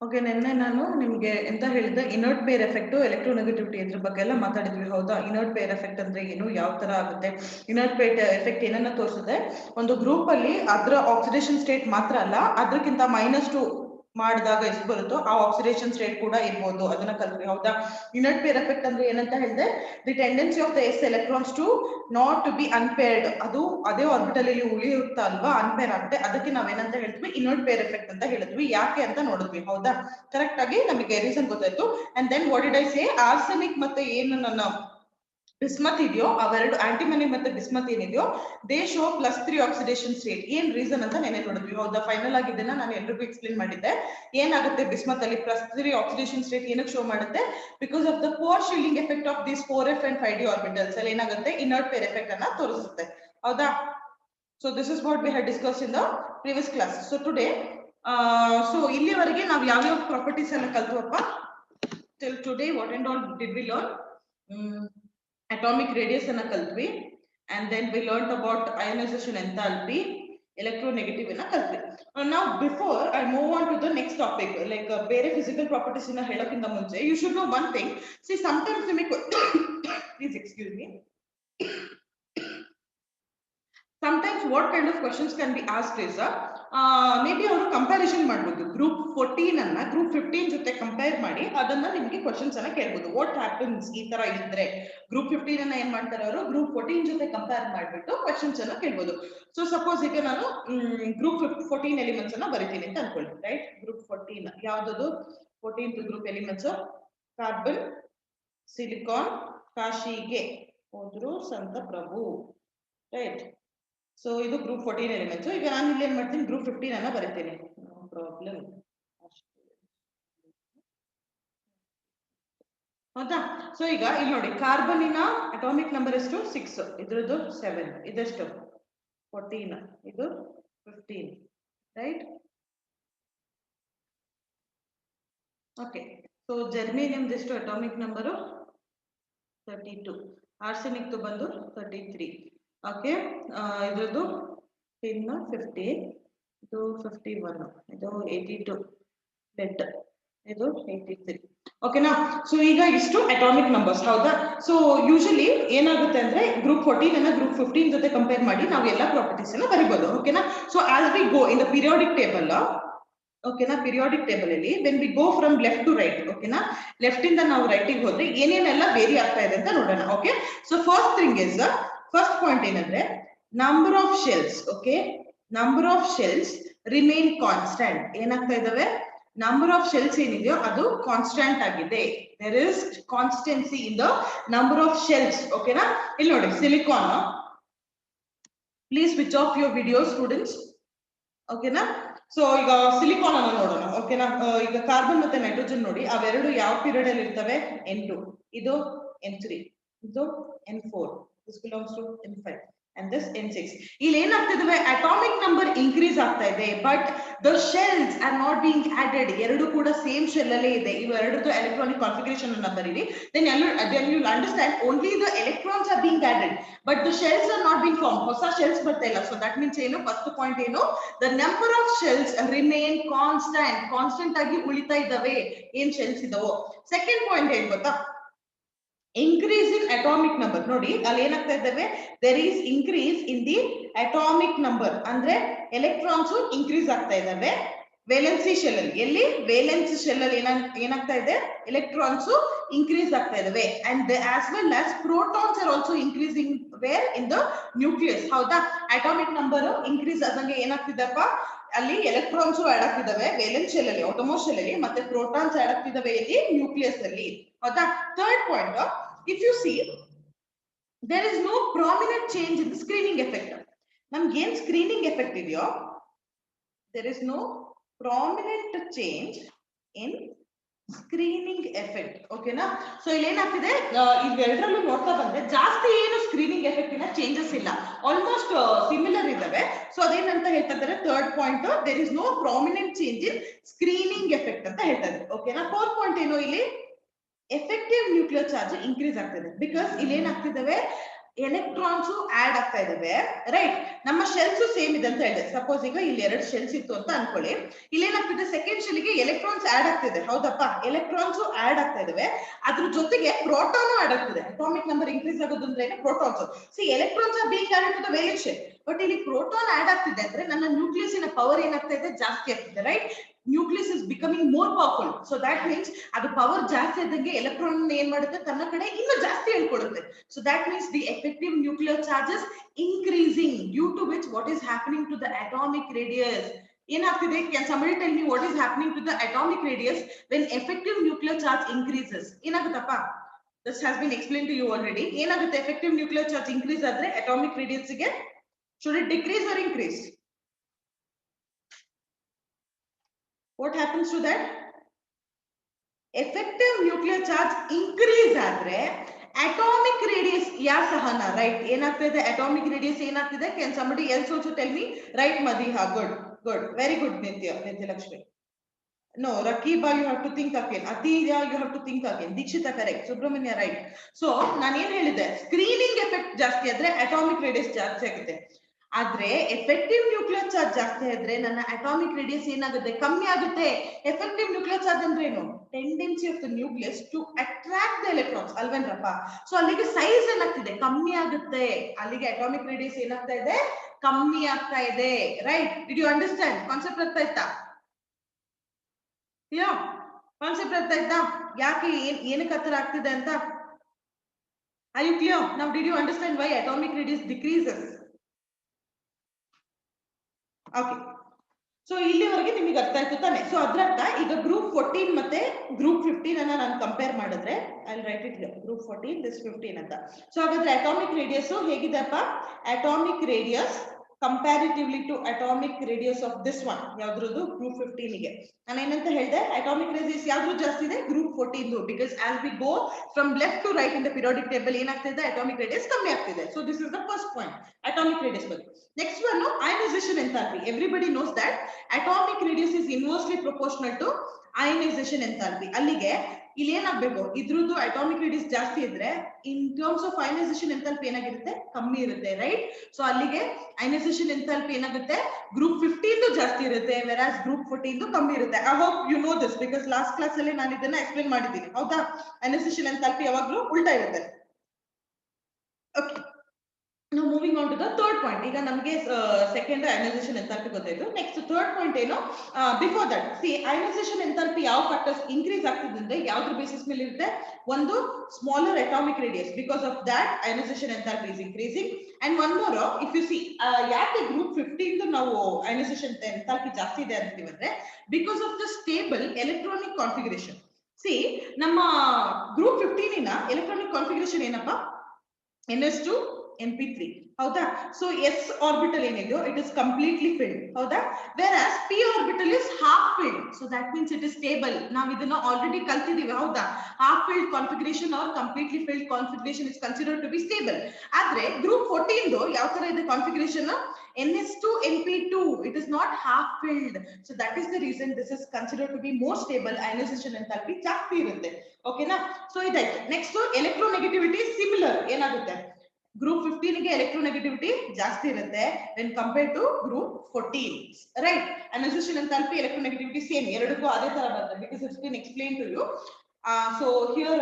Okay, ನಿನ್ನೆ ನಾನು ನಿಮ್ಗೆ ಎಂತ ಹೇಳಿದೆ, ಇನರ್ಟ್ ಪೇರ್ ಎಫೆಕ್ಟ್, ಎಲೆಕ್ಟ್ರೋನೆಗೆಟಿವಿಟಿ ಇದ್ರ ಬಗ್ಗೆ ಎಲ್ಲ ಮಾತಾಡಿದ್ವಿ. ಹೌದಾ? ಇನರ್ಟ್ ಪೇರ್ ಎಫೆಕ್ಟ್ ಅಂದ್ರೆ ಏನು, ಯಾವ ತರ ಆಗುತ್ತೆ, ಇನರ್ಟ್ ಪೇರ್ ಎಫೆಕ್ಟ್ ಏನನ್ನ ತೋರಿಸುತ್ತೆ, ಒಂದು ಗ್ರೂಪ್ ಅಲ್ಲಿ ಅದರ ಆಕ್ಸಿಡೇಷನ್ ಸ್ಟೇಟ್ ಮಾತ್ರ ಅಲ್ಲ, ಅದಕ್ಕಿಂತ -2 ಮಾಡಿದಾಗ ಎಷ್ಟು ಬರುತ್ತೋ ಆ ಆಕ್ಸಿಡೇಷನ್ ಸ್ಟೇಟ್ ಕೂಡ ಇರ್ಬೋದು. ಅದನ್ನ ಕಲ್ತ್ವಿ. ಹೌದಾ? ಇನರ್ಟ್ ಪೇರ್ ಎಫೆಕ್ಟ್ ಅಂದ್ರೆ ಏನಂತ ಹೇಳಿದೆ, the tendency of the s electrons to not to be unpaired, ಅದು ಅದೇ ಆರ್ಬಿಟಲ್ ಅಲ್ಲಿ ಉಳಿಯುತ್ತಾ ಅಲ್ವಾ, ಅನ್ಪೇರ್ ಆಗುತ್ತೆ. ಅದಕ್ಕೆ ನಾವೇನಂತ ಹೇಳ್ತೀವಿ, ಇನರ್ಟ್ ಪೇರ್ ಎಫೆಕ್ಟ್ ಅಂತ ಹೇಳಿದ್ವಿ. ಯಾಕೆ ಅಂತ ನೋಡಿದ್ವಿ. ಹೌದಾ? ಕರೆಕ್ಟ್ ಆಗಿ ನಮಗೆ ರೀಸನ್ ಗೊತ್ತಾಯ್ತು. And then what did I say, arsenic ಮತ್ತೆ ಏನು ನನ್ನ ಬಿಸ್ಮತ್ ಇದೆಯೋ, ಅವೆರಡು ಆಂಟಿಮನಿ ಮತ್ತೆ ಬಿಸ್ಮತ್ ಏನಿದೆಯೋ, ದೇ ಶೋ +3 ಆಕ್ಸಿಡೇಷನ್ ಸ್ಟೇಟ್. ಏನ್ ರೀಸನ್ ಅಂತ ನೆನೆ ನೋಡಿದ್ವಿ. ಹೌದಾ? ಫೈನಲ್ ಆಗಿ ಇದನ್ನ ನಾನು ಎಲ್ರಿಗೂ ಎಕ್ಸ್ಪ್ಲೇನ್ ಮಾಡಿದ್ದೆ. ಏನಾಗುತ್ತೆ ಬಿಸ್ಮತ್ ಅಲ್ಲಿ +3 ಆಕ್ಸಿಡೇಷನ್ ಸ್ಟೇಟ್ ಏನಕ್ಕೆ ಶೋ ಮಾಡುತ್ತೆ? Because of the poor shielding effect of this 4f and 5d orbitals ಅಲ್ಲಿ ಏನಾಗುತ್ತೆ, ಇನರ್ಟ್ ಪೇರ್ ಎಫೆಕ್ಟ್ ಅನ್ನ ತೋರಿಸುತ್ತೆ. ಹೌದಾ? So this is what we had discuss in the previous class. So today so ಇಲ್ಲಿವರೆಗೆ ನಾವು ಯಾವ್ಯಾವ ಪ್ರಾಪರ್ಟೀಸ್ ಅನ್ನ ಕಲ್ತವಪ್ಪ? Till today what and all did we learn? Atomic radius ಅನ್ನ ಕಲ್ತ್ವಿ. And then we learned about ionization enthalpy, electronegative ಅನ್ನ ಕಲ್ತ್ವಿ. Now before I move on to the next topic, like ಬೇರೆ physical properties ಅನ್ನ ಹೇಳೋಕ್ಕಿಂತ ಮುಂಚೆ you should know one thing. See, sometimes ನಿಮಗೆ please excuse me. Sometimes what kind of questions can be asked is maybe ಅವರು comparison ಮಾಡಬಹುದು. Group 14 ಅನ್ನ group 15 ಜೊತೆ compare ಮಾಡಿ ಅದನ್ನ ನಿಮಗೆ ಕ್ವಶನ್ಸ್ ಅನ್ನ ಕೇಳಬಹುದು. ವಾಟ್ ಹ್ಯಾಪನ್ಸ್ ಈ ತರ ಇದ್ರೆ ಗ್ರೂಪ್ 15 ಅನ್ನ ಏನ್ ಮಾಡ್ತಾರೆ ಅವರು, ಗ್ರೂಪ್ 14 ಜೊತೆ ಕಂಪೇರ್ ಮಾಡಿಬಿಟ್ಟು ಕ್ವಶನ್ಸ್ ಅನ್ನ ಕೇಳಬಹುದು. ಸೊ ಸಪೋಸ್ ಈಗ ನಾನು ಗ್ರೂಪ್ 14 ಎಲಿಮೆಂಟ್ಸ್ ಅನ್ನ ಬರಿತೀನಿ ಅಂತ ಅನ್ಕೊಳ್ಳಿ. ರೈಟ್? ಗ್ರೂಪ್ 14 ಯಾವ್ದದು 14th group elements? Carbon, silicon, ಕಾಶಿಗೆ ಹೋದ್ರು ಸಂತ ಪ್ರಭು. ರೈಟ್? ಸೊ ಇದು ಗ್ರೂಪ್ 14 ಎಲಿಮೆಂಟ್ಸ್. ಈಗ ನಾನು ಇಲ್ಲಿ ಏನ್ ಮಾಡ್ತೀನಿ, ಗ್ರೂಪ್ 15 ಅನ್ನ ಬರೀತೀನಿ. No problem. ಹೌದಾ? ಸೊ ಈಗ ಇಲ್ಲಿ ನೋಡಿ, ಕಾರ್ಬನಿನ ಅಟಾಮಿಕ್ ನಂಬರ್ ಎಷ್ಟು? 6, ಇದ್ರದ್ದು 7, ಇದೆಷ್ಟು? 14, ಇದು 15. ರೈಟ್? ಓಕೆ. ಸೊ ಜರ್ಮೇನಿಯಂ ಎಷ್ಟು ಅಟಾಮಿಕ್ ನಂಬರು? 32. ಆರ್ಸೆನಿಕ್ ಬಂದು 33. ಓಕೆ. ಇದ್ರದ್ದು ಟಿನ್ 50, ಇದು 51, ಇದು 82, ಲೆಡ್ ಇದು 83. ಓಕೆನಾ? ಸೊ ಈಗ ಇಷ್ಟು ಅಟಾಮಿಕ್ ನಂಬರ್ಸ್. ಹೌದಾ? ಸೊ ಯೂಶಲಿ ಏನಾಗುತ್ತೆ ಅಂದ್ರೆ ಗ್ರೂಪ್ 14 ಅನ್ನ ಗ್ರೂಪ್ 15 ಜೊತೆ ಕಂಪೇರ್ ಮಾಡಿ ನಾವು ಎಲ್ಲ ಪ್ರಾಪರ್ಟೀಸ್ ಅನ್ನ ಬರಿಬಹುದು. ಓಕೆನಾ? So as we go in the periodic table, ಓಕೆನಾ, ಪೀರಿಯಾಡಿಕ್ ಟೇಬಲ್ ಅಲ್ಲಿ when we go from left to right, ಓಕೆನಾ, ಲೆಫ್ಟ್ ಇಂದ ನಾವು ರೈಟ್ ಗೆ ಹೋದ್ರೆ ಏನೇನೆಲ್ಲ ವೇರಿ ಆಗ್ತಾ ಇದೆ ಅಂತ ನೋಡೋಣ. ಓಕೆ. ಸೊ ಫಸ್ಟ್ ಪಾಯಿಂಟ್ ಏನಂದ್ರೆ number of shells. Okay, number of shells remain constant. ಏನಾಗ್ತಾ ಇದಾವೆ? ನಂಬರ್ ಆಫ್ ಶೆಲ್ಸ್ ಏನಿದೆಯೋ ಅದು ಕಾನ್ಸ್ಟೆಂಟ್ ಆಗಿದೆ. There is constancy in the number of shells. ಓಕೆನಾ? ಇಲ್ಲಿ ನೋಡಿ, silicon, please switch off your video students. ಓಕೆನಾ? ಸೊ ಈಗ ಸಿಲಿಕಾನ್ ಅನ್ನು ನೋಡೋಣ. ಓಕೆನಾ? ಈಗ ಕಾರ್ಬನ್ ಮತ್ತೆ ನೈಟ್ರೋಜನ್ ನೋಡಿ, ಅವೆರಡು ಯಾವ ಪೀರಿಯಡ್ ಅಲ್ಲಿ ಇರ್ತವೆ? N2, ಇದು N3, ಇದು N4, this belongs to N5 and this N6. ಇಲ್ಲಿ ಏನಾಗ್ತಿದೆ? ಅಟಾಮಿಕ್ ನಂಬರ್ ಇನ್ಕ್ರೀಸ್ ಆಗ್ತಾ ಇದೆ, but the shells are not being added. ಎರಡು ಕೂಡ ಸೇಮ್ ಶೆಲ್ ಅಲ್ಲೇ ಇದೆ. ಇವೆರಡರದ್ದು ಎಲೆಕ್ಟ್ರಾನಿಕ್ ಕಾನ್ಫಿಗರೇಷನ್ ಅನ್ನ ಬರೀರಿ. then you'll understand only the electrons are being added but the shells are not being formed. ಹೊಸ ಶೆಲ್ಸ್ ಬರ್ತಾ ಇಲ್ಲ. ಸೊ ದಟ್ ಮೀನ್ಸ್ ಏನು? ಫಸ್ಟ್ ಪಾಯಿಂಟ್ ಏನು? the number of shells remain constant ಆಗಿ ಉಳಿತಾ ಇದ್ದಾವೆ ಏನ್ ಶೆಲ್ಸ್ ಇದಾವೋ. ಸೆಕೆಂಡ್ ಪಾಯಿಂಟ್ ಏನ್ ಗೊತ್ತಾ? increase in atomic number. ನೋಡಿ, ಅಲ್ಲಿ ಏನಾಗ್ತಾ ಇದ್ದಾವೆ? there is increase in the atomic number. ಅಂದ್ರೆ ಎಲೆಕ್ಟ್ರಾನ್ಸ್ ಇನ್ಕ್ರೀಸ್ ಆಗ್ತಾ ಇದ್ದಾವೆ ವೇಲೆನ್ಸಿ ಶೆಲ್ ಅಲ್ಲಿ. ಎಲ್ಲಿ? ವೇಲೆನ್ಸಿ ಶೆಲ್ ಅಲ್ಲಿ ಏನಾಗ್ತಾ ಇದೆ? ಎಲೆಕ್ಟ್ರಾನ್ಸ್ ಇನ್ಕ್ರೀಸ್ ಆಗ್ತಾ ಇದಾವೆ. And as well as protons are also increasing where in the nucleus. ಹೌದಾ? ಅಟಾಮಿಕ್ ನಂಬರ್ ಇನ್ಕ್ರೀಸ್ ಆದಂಗೆ ಏನಾಗ್ತಿದೆಪ್ಪ? ಅಲ್ಲಿ ಎಲೆಕ್ಟ್ರಾನ್ಸ್ ಆಡ್ ಆಗ್ತಿದಾವೆ ವೇಲೆನ್ಸ್ ಶೆಲ್ ಅಲ್ಲಿ, ಆಟೋಮೋಸ್ ಶೆಲ್ ಅಲ್ಲಿ, ಮತ್ತೆ ಪ್ರೋಟಾನ್ಸ್ ಆಡ್ ಆಗ್ತಿದಾವೆ ಇಲ್ಲಿ ನ್ಯೂಕ್ಲಿಯಸ್ ಅಲ್ಲಿ. ಹೌದಾ? Third point, if U C there is no prominent change in the screening effect. ನಮ್ಗೆ ಏನ್ ಸ್ಕ್ರೀನಿಂಗ್ ಎಫೆಕ್ಟ್ ಇದೆಯೋ, there is no prominent change in screening effect. ಓಕೆನಾ? ಸೊ ಇಲ್ಲಿ ಏನಾಗ್ತಿದೆ, ಇವೆರಡರಲ್ಲೂ ನೋಡ್ತಾ ಬಂದ್ರೆ ಜಾಸ್ತಿ ಏನು ಸ್ಕ್ರೀನಿಂಗ್ ಎಫೆಕ್ಟಿನ ಚೇಂಜಸ್ ಇಲ್ಲ, ಆಲ್ಮೋಸ್ಟ್ ಸಿಮಿಲರ್ ಇದಾವೆ. ಸೊ ಅದೇನಂತ ಹೇಳ್ತಾ ಇದ್ದಾರೆ? Third point, there is no prominent change in screening effect ಅಂತ ಹೇಳ್ತಾ ಇದ್ದಾರೆ. ಓಕೆನಾ? ಫೋರ್ತ್ ಪಾಯಿಂಟ್ ಏನು? ಇಲ್ಲಿ ಎಫೆಕ್ಟಿವ್ ನ್ಯೂಕ್ಲಿಯರ್ ಚಾರ್ಜ್ ಇನ್ಕ್ರೀಸ್ ಆಗ್ತಿದೆ. ಬಿಕಾಸ್ ಇಲ್ಲಿ ಏನಾಗ್ತಿದ್ದಾವೆ? ಎಲೆಕ್ಟ್ರಾನ್ಸ್ ಆಡ್ ಆಗ್ತಾ ಇದಾವೆ, ರೈಟ್. ನಮ್ಮ ಶೆಲ್ಸ್ ಸೇಮ್ ಇದೆ ಅಂತ ಹೇಳಿದೆ. ಸಪೋಸ್ ಈಗ ಇಲ್ಲಿ 2 ಶೆಲ್ಸ್ ಇತ್ತು ಅಂತ ಅನ್ಕೊಳ್ಳಿ. ಇಲ್ಲಿ ಏನಾಗ್ತಿದೆ, ಸೆಕೆಂಡ್ ಶೆಲ್ಗೆ ಎಲೆಕ್ಟ್ರಾನ್ಸ್ ಆಡ್ ಆಗ್ತಿದೆ, ಹೌದಪ್ಪ, ಎಲೆಕ್ಟ್ರಾನ್ಸ್ ಆಡ್ ಆಗ್ತಾ ಇದಾವೆ. ಅದ್ರ ಜೊತೆಗೆ ಪ್ರೋಟಾನ್ ಆಡ್ ಆಗ್ತಿದೆ. ಅಟಾಮಿಕ್ ನಂಬರ್ ಇನ್ಕ್ರೀಸ್ ಆಗೋದು ಅಂದ್ರೆ ಏನು, protons. See electrons are being added to the valent shell, but ಇಲ್ಲಿ ಪ್ರೋಟಾನ್ ಆಡ್ ಆಗ್ತಿದೆ ಅಂದ್ರೆ ನನ್ನ ನ್ಯೂಕ್ಲಿಯಸ್ನ ಪವರ್ ಏನಾಗ್ತಾ ಇದೆ, ಜಾಸ್ತಿ ಆಗ್ತಿದೆ, right. Nucleus is becoming more powerful. So that means ಅದು ಪವರ್ ಜಾಸ್ತಿ ಆದಂಗೆ ಎಲೆಕ್ಟ್ರಾನ್ ಏನ್ ಮಾಡುತ್ತೆ, ತನ್ನ ಕಡೆ ಇನ್ನೂ ಜಾಸ್ತಿ ಹೇಳ್ಕೊಡುತ್ತೆ. So that means the effective nuclear charges increasing, due to which what is happening to the atomic radius. ಏನಾಗ್ತಿದೆ, can somebody tell me what is happening to the atomic radius when effective nuclear charge increases? ಏನಾಗುತ್ತಪ್ಪ, this has been explained to you already. ಏನಾಗುತ್ತೆ, effective nuclear charge increase ಆದ್ರೆ atomic radius ಗೆ, should it decrease or increase? What happens to that? Effective nuclear charge increase ಆದ್ರೆ atomic radius ya sahana, right? ಏನಾಗ್ತಿದೆ, atomic radius ಏನಾಗ್ತಿದೆ? Can somebody else also tell me? Right, Madiha, good, very good. Nitya Lakshmi. No, Rakiba, you have to think again. Atiya, you have to think again. Dikshita, correct. Subramanya, right. So ನಾನು ಏನ್ ಹೇಳಿದೆ, screening effect ಜಾಸ್ತಿ ಆದ್ರೆ atomic radius ಜಾಸ್ತಿ ಆಗುತ್ತೆ. ಆದ್ರೆ effective nuclear charge ಜಾಸ್ತಿ ಆದ್ರೆ ನನ್ನ ಅಟಾಮಿಕ್ ರೇಡಿಯಸ್ ಏನಾಗುತ್ತೆ, ಕಮ್ಮಿ ಆಗುತ್ತೆ. ಎಫೆಕ್ಟಿವ್ ನ್ಯೂಕ್ಲಿಯರ್ ಚಾರ್ಜ್ ಅಂದ್ರೆ ಏನು, tendency of the nucleus to attract the electrons, ಅಲ್ವೇನ್ರಪ್ಪ. ಸೊ ಅಲ್ಲಿಗೆ ಸೈಜ್ ಏನಾಗ್ತಿದೆ, ಕಮ್ಮಿ ಆಗುತ್ತೆ. ಅಲ್ಲಿಗೆ ಅಟಾಮಿಕ್ ರೇಡಿಯಸ್ ಏನಾಗ್ತಾ ಇದೆ, ಕಮ್ಮಿ ಆಗ್ತಾ ಇದೆ, right. Did you understand? Concept ಅರ್ಥ ಆಯ್ತಾ? ಯಾ, ಕಾನ್ಸೆಪ್ಟ್ ಅರ್ಥ ಆಯ್ತಾ, ಯಾಕೆ ಏನಕ್ಕೆ ಆ ತರ ಆಗ್ತಿದೆ ಅಂತ? Are you clear? Now did you understand why atomic radius decreases? Okay. So ಇಲ್ಲಿವರೆಗೆ ನಿಮಗೆ ಅರ್ಥ ಆಯ್ತು ತಾನೆ? ಸೊ ಅದ್ರರ್ಥ ಈಗ ಗ್ರೂಪ್ 14 ಮತ್ತೆ ಗ್ರೂಪ್ 15 ಅನ್ನ ನಾನು ಕಂಪೇರ್ ಮಾಡಿದ್ರೆ, I will write it here, group 14 this 15 ಅಂತ. ಸೊ ಹಾಗಾದ್ರೆ ಅಟಾಮಿಕ್ ರೇಡಿಯಸ್ ಹೇಗಿದೆಪ್ಪ, atomic radius comparatively to atomic radius of this one, ಯಾವ್ದ್ರದ್ದು, ಗ್ರೂಪ್ 15 ಗೆ. ನಾನು ಏನಂತ ಹೇಳಿದೆ, ಅಟಾಮಿಕ್ ರೇಡಿಯಸ್ ಯಾವ್ದು ಜಾಸ್ತಿ ಇದೆ, group 14, because as we go from left to right in the periodic table ಏನಾಗ್ತಿದೆ, ಅಟಾಮಿಕ್ ರೇಡಿಯಸ್ ಕಮ್ಮಿ ಆಗ್ತಿದೆ. So this is the first point, atomic radius ಬಗ್ಗೆ. Next one, ionization enthalpy. Everybody knows that atomic radius is inversely proportional to ionization enthalpy. ಅಲ್ಲಿಗೆ ಇಲ್ಲಿ ಏನಾಗಬೇಕು, ಇದ್ರದ್ದು atomic radius ಜಾಸ್ತಿ ಇದ್ರೆ in terms of ionisation enthalpy ಏನಾಗಿರುತ್ತೆ, ಕಮ್ಮಿ ಇರುತ್ತೆ, ರೈಟ್. ಸೊ ಅಲ್ಲಿಗೆ ಅಯನೈಸೇಷನ್ ಎಂಥಾಲ್ಪಿ ಏನಾಗುತ್ತೆ, ಗ್ರೂಪ್ 15 ಜಾಸ್ತಿ ಇರುತ್ತೆ, ವೆರಾಸ್ ಗ್ರೂಪ್ 14 ಕಮ್ಮಿ ಇರುತ್ತೆ. I hope you know this, because last class ಅಲ್ಲಿ ನಾನು ಇದನ್ನ ಎಕ್ಸ್ಪ್ಲೇನ್ ಮಾಡಿದ್ದೀನಿ, ಹೌದಾ? ಅಯನೈಸೇಷನ್ ಎಂಥಾಲ್ಪಿ ಯಾವಾಗ್ಲೂ ಉಲ್ಟಾ ಇರುತ್ತೆ. Okay, now moving on to the third point. ಈಗ ನಮಗೆ ಸೆಕೆಂಡ್ ಅಯನೈಸೇಷನ್ ಎಂಥಾಲ್ಪಿ ಗೊತ್ತಾಯ್ತು. ನೆಕ್ಸ್ಟ್ ಥರ್ಡ್ ಪಾಯಿಂಟ್ ಏನು, before that C ionisation enthalpy ಯಾವ ಫ್ಯಾಕ್ಟರ್ಸ್ ಇನ್ಕ್ರೀಸ್ ಆಗ್ತಿದೆ ಅಂದ್ರೆ ಯಾವ್ದ್ರ ಬೇಸಿಸ್ ಮೇಲೆ ಇರುತ್ತೆ, ಒಂದು smaller atomic radius, because of that ionisation enthalpy is increasing. And one more, if U C ಯಾಕೆ ಗ್ರೂಪ್ 15 ನಾವು ಅಯನೈಸೇಷನ್ ಎಂಥಾಲ್ಪಿ ಜಾಸ್ತಿ ಇದೆ ಅಂತೀವಿ ಅಂದ್ರೆ, because of the stable electronic configuration. C ನಮ್ಮ ಗ್ರೂಪ್ 15 ಎಲೆಕ್ಟ್ರಾನಿಕ್ ಕಾನ್ಫಿಗರೇಷನ್ ಏನಪ್ಪಾ, NS2 NP3, ಹೌದಾ? So S orbital ಏನಿದೆಯೋ ಇಟ್ ಇಸ್ ಕಂಪ್ಲೀಟ್ಲಿ ಫಿಲ್ಡ್, ಹೌದಾ? Whereas P orbital is half filled. So that means it is stable. ನಾವು ಇದನ್ನ already ಕಲ್ತಿದೀವಿ, ಹೌದಾ? Half filled configuration or completely filled configuration is considered to be stable. ಆದ್ರೆ group 14 ಯಾವ ತರ ಇದೆ configuration, NS2 NP2, it is not half filled. So that is the reason this is considered to be more stable. Ionization enthalpy ಜಾಸ್ತಿ ಇರುತ್ತೆ, ಓಕೆನಾ? So ಇದಾಯ್ತು. Next electronegativity similar ಏನಾಗುತ್ತೆ, group 15 ಗೆ ಎಲೆಕ್ಟ್ರೋನೆಗೆಟಿವಿಟಿ ಜಾಸ್ತಿ ಇರುತ್ತೆ when compared to group 14, right? Ionization enthalpy, electronegativity same, ಎರಡಕ್ಕೂ ಅದೇ ತರ ಬರುತ್ತೆ, because it's been explained to you. So here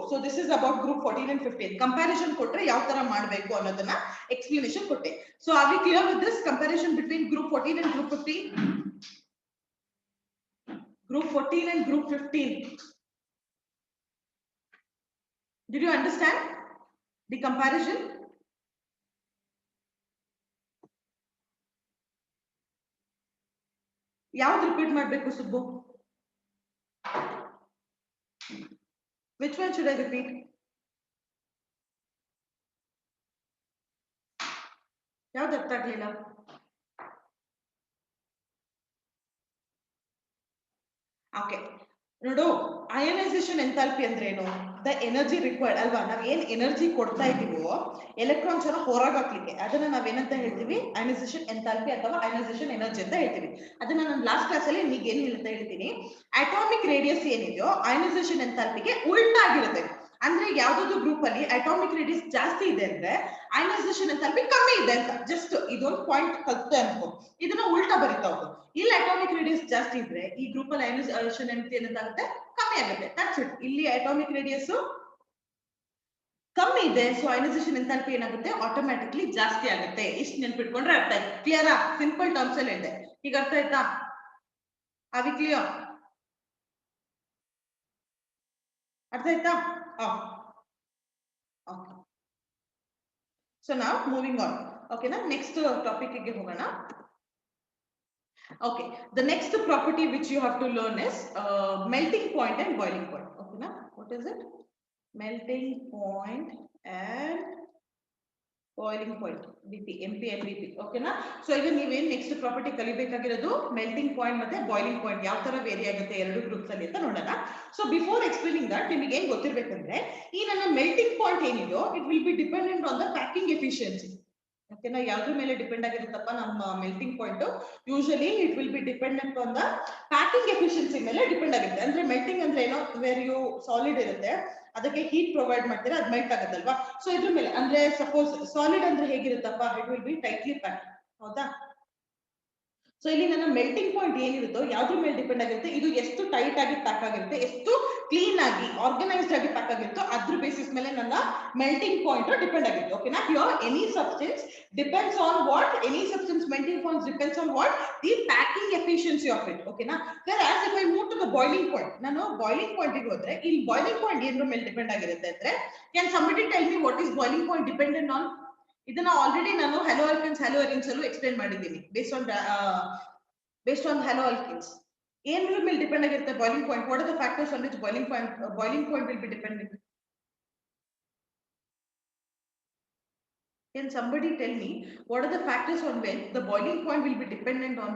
so this is about group 14 and 15. Comparison ಕೊಟ್ರೆ ಯಾವ ತರ ಮಾಡಬೇಕು ಅನ್ನೋದನ್ನ explanation ಕೊಟ್ಟೆ. So are we clear with this comparison between group 14 and group 15? Group 14 and group 15. Did you understand the comparison? ಯಾವ್ದು repeat ಮಾಡಬೇಕು Subbu? Which one should I repeat? ಯಾವ್ದು ಅರ್ಥ ಆಗ್ಲಿಲ್ಲ? ಓಕೆ ನೋಡು, ಅಯನೈಸೇಷನ್ ಎಂಥಾಲ್ಪಿ ಅಂದ್ರೆ ಏನು, ದ ಎನರ್ಜಿ ರಿಕ್ವೈರ್ಡ್ ಅಲ್ವಾ, ನಾವ್ ಏನ್ ಎನರ್ಜಿ ಕೊಡ್ತಾ ಇದೀವೋ ಎಲೆಕ್ಟ್ರಾನ್ಸ್ ಅನ್ನ ಹೊರಗೆ ಹಾಕ್ಲಿಕ್ಕೆ, ಅದನ್ನ ನಾವೇನಂತ ಹೇಳ್ತೀವಿ, ಅಯನೈಸೇಷನ್ ಎಂಥಾಲ್ಪಿ ಅಥವಾ ಅಯನೈಸೇಷನ್ ಎನರ್ಜಿ ಅಂತ ಹೇಳ್ತೀವಿ. ಅದನ್ನ ನಾನು ಲಾಸ್ಟ್ ಕ್ಲಾಸ್ ಅಲ್ಲಿ ನಿಮಗೆ ಏನ್ ಹೇಳ್ತಾ ಹೇಳ್ತೀನಿ, ಅಟಾಮಿಕ್ ರೇಡಿಯಸ್ ಏನಿದೆಯೋ ಅಯನೈಸೇಷನ್ ಎಂಥಾಲ್ಪಿಗೆ ಉಲ್ಟಾ ಆಗಿರುತ್ತೆ. ಅಂದ್ರೆ ಯಾವ್ದಾದ್ರು ಗ್ರೂಪ್ ಅಲ್ಲಿ ಅಟಾಮಿಕ್ ರೇಡಿಯಸ್ ಜಾಸ್ತಿ ಇದೆ ಅಂದ್ರೆ ಅಯನೈಸೇಷನ್ ಎಂಥಾಲ್ಪಿ ಕಮ್ಮಿ ಇದೆ ಅಂತ. ಜಸ್ಟ್ ಇದೊಂದು ಪಾಯಿಂಟ್ ಕಲ್ತೆ ಅನ್ಕೋ, ಇದನ್ನ ಉಲ್ಟಾ ಬರಿತಾ ಹೋಗು. ಇಲ್ಲಿ ಅಟಾಮಿಕ್ ರೇಡಿಯಸ್ ಜಾಸ್ತಿ ಇದ್ರೆ ಈ ಗ್ರೂಪ್ ಅಲ್ಲಿ ಅಯನೈಸೇಷನ್ ಏನಾಗುತ್ತೆ, ಕಮ್ಮಿ ಆಗುತ್ತೆ. That's it. ಇಲ್ಲಿ ಅಟಾಮಿಕ್ ರೇಡಿಯಸ್ ಕಮ್ಮಿ ಇದೆ, ಸೊ ಅಯನೈಸೇಷನ್ ಎಂಥಾಲ್ಪಿ ಏನಾಗುತ್ತೆ, ಆಟೋಮ್ಯಾಟಿಕ್ಲಿ ಜಾಸ್ತಿ ಆಗುತ್ತೆ. ಇಷ್ಟು ನೆನ್ಪಿಟ್ಕೊಂಡ್ರೆ ಅರ್ಥ ಆಯ್ತು. ಕ್ಲಿಯರಾ? ಸಿಂಪಲ್ ಟರ್ಮ್ಸ್ ಅಲ್ಲಿ ಇದೆ. ಈಗ ಅರ್ಥ ಆಯ್ತಾ? ಅವಿ ಕ್ಲಿಯರ್? ಅರ್ಥ ಆಯ್ತಾ? ಓಕೆ. ಸೊ ನಾವು ಮೂವಿಂಗ್ ಆನ್. ಓಕೆನಾ, ನೆಕ್ಸ್ಟ್ ಟಾಪಿಕ್ ಗೆ ಹೋಗೋಣ. Okay, the next property which you have to learn is melting point and boiling point. Okay, na? What is it? Melting point and boiling point. BP, MP and BP. Okay, na? So even ನೀವೇನ್ next property ಕಲಿಬೇಕಾಗಿರೋದು melting point ಮತ್ತೆ boiling point ಯಾವ ತರ vary ಆಗುತ್ತೆ ಎರಡು groups ಅಲ್ಲಿ ಅಂತ ನೋಡೋಣ. So before explaining that, ನಿಮಗೆ ಏನ್ ಗೊತ್ತಿರಬೇಕಂದ್ರೆ ಈ ನನ್ನ melting point ಏನಿದೆಯೋ it will be dependent on the packing efficiency. ಓಕೆನಾ, ಯಾವ್ದ್ರ ಮೇಲೆ ಡಿಪೆಂಡ್ ಆಗಿರುತ್ತಪ್ಪ ನಮ್ಮ melting point? Usually it will B dependent on the packing efficiency ಮೇಲೆ ಡಿಪೆಂಡ್ ಆಗುತ್ತೆ. ಅಂದ್ರೆ ಮೆಲ್ಟಿಂಗ್ ಅಂದ್ರೆ ಏನೋ, ವೇರ್ ಯು ಸಾಲಿಡ್ ಇರುತ್ತೆ ಅದಕ್ಕೆ ಹೀಟ್ ಪ್ರೊವೈಡ್ ಮಾಡ್ತೀರಾ, ಅದು ಮೆಲ್ಟ್ ಆಗುತ್ತಲ್ವಾ. ಸೊ ಇದ್ರ ಮೇಲೆ ಅಂದ್ರೆ ಸಪೋಸ್ ಸಾಲಿಡ್ ಅಂದ್ರೆ ಹೇಗಿರುತ್ತಪ್ಪ, it will be tightly pack. ಹೌದಾ? ಸೊ ಇಲ್ಲಿ ನನ್ನ ಮೆಲ್ಟಿಂಗ್ ಪಾಯಿಂಟ್ ಏನಿರುತ್ತೋ ಯಾವ್ದ್ರ ಮೇಲೆ ಡಿಪೆಂಡ್ ಆಗಿರುತ್ತೆ, ಇದು ಎಷ್ಟು ಟೈಟ್ ಆಗಿ ಪ್ಯಾಕ್ ಆಗಿರುತ್ತೆ, ಎಷ್ಟು ಕ್ಲೀನ್ ಆಗಿ ಆರ್ಗನೈಸ್ಡ್ ಆಗಿ ಪ್ಯಾಕ್ ಆಗಿರುತ್ತೋ ಅದ್ರ ಬೇಸಿಸ್ ಮೇಲೆ ನನ್ನ ಮೆಲ್ಟಿಂಗ್ ಪಾಯಿಂಟ್ ಡಿಪೆಂಡ್ ಆಗುತ್ತೆ. ಓಕೆನಾ, here any substance depends on what, any substance melting point depends on what, the packing efficiency of it. ಓಕೆನಾ, whereas if I move to the boiling point, ನಾನು boiling point ಗೆ ಹೋದ್ರೆ ಇಲ್ಲಿ boiling point ಏನ್ರ ಮೇಲೆ depend ಆಗಿರುತ್ತೆ ಅಂದ್ರೆ, can somebody tell me what is boiling point dependent on? ಇದನ್ನ ಆಲ್ರೆಡಿ ನಾನು ಹಲೋ ಆಲ್ಕಿನ್ಸ್ ಅಲ್ಲೂ ಎಕ್ಸ್ಪ್ಲೇನ್ ಮಾಡಿದ್ದೀನಿ. ಬೇಸ್ಡ್ ಆನ್ ಹಲೋ ಆಲ್ಕಿನ್ಸ್ ಏನ್ ಮೇಲೆ ಡಿಪೆಂಡ್ ಆಗಿರುತ್ತೆ boiling point. What are the factors on which boiling point will be dependent? Can somebody tell me what are the factors on which the boiling point will be dependent on?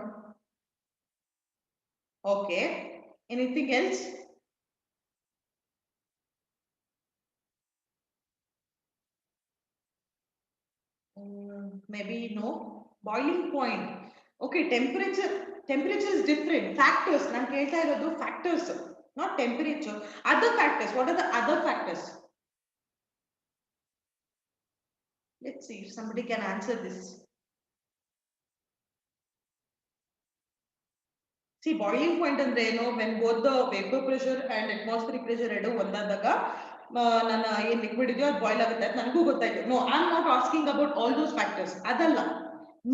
Okay, anything else? Maybe no. Boiling point. Okay, temperature is different. Factors, ನಾನು ಕೇಳ್ತಾ ಇರೋದು factors, not temperature. Other factors, what are the other factors? Let's see if somebody can answer this. See, boiling point ಅಂದ್ರೆ ಏನು, when both the vapor pressure and atmospheric pressure ಎರಡು ಒಂದಾದಾಗ ನನ್ನ ಏನ್ liquid ಇದೆಯೋ ಅದು ಬಾಯ್ಲ್ ಆಗುತ್ತೆ. ನನಗೂ ಗೊತ್ತಾಯ್ತು. No, I am not asking about all those factors. ಅದಲ್ಲ,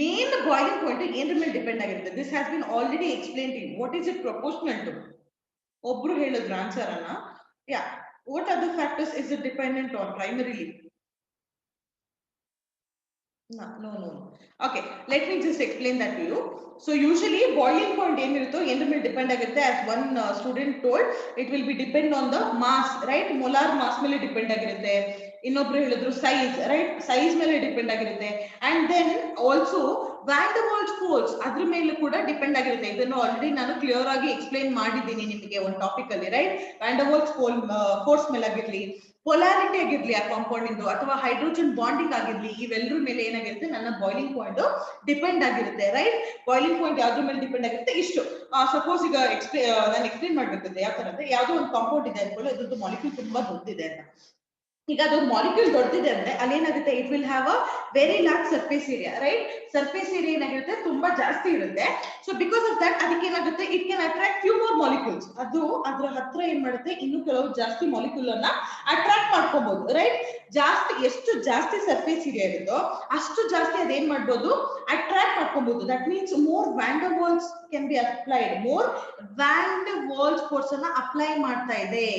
ಮೇನ್ ಬಾಯ್ಲಿಂಗ್ ಪಾಯಿಂಟ್ ಏನ್ರ ಮೇಲೆ ಡಿಪೆಂಡ್ ಆಗಿರುತ್ತೆ. This has been already explain to you. What is it proportional to? ಒಬ್ರು ಹೇಳಿದ್ರು ಆನ್ಸರ್ ಅನ್ನ. Yeah, what are the factors is it dependent on primarily? No. Okay, let me just explain that to you. So usually boiling point ಏನಿರುತ್ತೋ ಏನ್ರ ಮೇಲೆ depend ಆಗಿರುತ್ತೆ. as one student told, it will be depend on the mass, right? molar mass ಮೇಲೆ depend ಆಗಿರುತ್ತೆ. ಇನ್ನೊಬ್ರು ಹೇಳಿದ್ರು size, right? Size ಮೇಲೆ depend ಆಗಿರುತ್ತೆ. And then also van der Waals force ಅದ್ರ ಮೇಲೆ ಕೂಡ ಡಿಪೆಂಡ್ ಆಗಿರುತ್ತೆ. ಇದನ್ನು ಆಲ್ರೆಡಿ ನಾನು ಕ್ಲಿಯರ್ ಆಗಿ ಎಕ್ಸ್ಪ್ಲೇನ್ ಮಾಡಿದ್ದೀನಿ ನಿಮಗೆ ಒಂದು ಟಾಪಿಕ್ ಅಲ್ಲಿ, right? Van der Waals force ಮೇಲೆ ಆಗಿರ್ಲಿ, ಪೊಲಾರಿಟಿ ಆಗಿರ್ಲಿ ಆ ಕಾಂಪೌಂಡ್ ಇಂದು, ಅಥವಾ ಹೈಡ್ರೋಜನ್ ಬಾಂಡಿಂಗ್ ಆಗಿರ್ಲಿ, ಇವೆಲ್ಲರ ಮೇಲೆ ಏನಾಗಿರುತ್ತೆ ನನ್ನ ಬಾಯ್ಲಿಂಗ್ ಪಾಯಿಂಟ್ ಡಿಪೆಂಡ್ ಆಗಿರುತ್ತೆ, ರೈಟ್? ಬಾಯ್ಲಿಂಗ್ ಪಾಯಿಂಟ್ ಯಾವ್ದ್ರ ಮೇಲೆ ಡಿಪೆಂಡ್ ಆಗಿರುತ್ತೆ? ಇಷ್ಟು. ಸಪೋಸ್ ಈಗ ನಾನು ಎಕ್ಸ್ಪ್ಲೇನ್ ಮಾಡ್ಬೇಕಂದ್ರೆ ಯಾವ ತರ ಅಂದ್ರೆ, ಯಾವ್ದೋ ಒಂದು ಕಾಂಪೌಂಡ್ ಇದೆ ಅನ್ಕೊಳ್ಳಿ, ಅದ್ರದ್ದು ಮಾಲಿಕ್ಯೂಲ್ ತುಂಬಾ ದೊಡ್ಡದಿದೆ ಅಂತ. ಈಗ ಅದು ಮಾಲಿಕ್ಯೂಲ್ ದೊಡ್ಡದಿದೆ ಅಂದ್ರೆ ಅಲ್ಲಿ ಏನಾಗುತ್ತೆ, it will have a very large surface area, right? Surface area ಏನಾಗಿರುತ್ತೆ, ತುಂಬಾ ಜಾಸ್ತಿ ಇರುತ್ತೆ. ಸೊ ಬಿಕಾಸ್ ಆಫ್ ದಟ್ ಅದಕ್ಕೆ ಏನಾಗುತ್ತೆ, it can attract few more molecules. ಅದು ಅದ್ರ ಹತ್ರ ಏನ್ ಮಾಡುತ್ತೆ, ಇನ್ನು ಕೆಲವು ಜಾಸ್ತಿ ಮಾಲಿಕ್ಯೂಲ್ ಅನ್ನ ಅಟ್ರಾಕ್ಟ್ ಮಾಡ್ಕೋಬಹುದು, ರೈಟ್? ಜಾಸ್ತಿ ಎಷ್ಟು ಜಾಸ್ತಿ ಸರ್ಫೇಸ್ ಏರಿಯಾ ಇರುತ್ತೋ ಅಷ್ಟು ಜಾಸ್ತಿ ಅದೇನ್ ಮಾಡ್ಬೋದು, ಅಟ್ರಾಕ್ಟ್ ಮಾಡ್ಕೋಬಹುದು. That means more van der Waals can be applied, more van der Waals force ಅನ್ನ ಅಪ್ಲೈ ಮಾಡ್ತಾ ಇದೆ.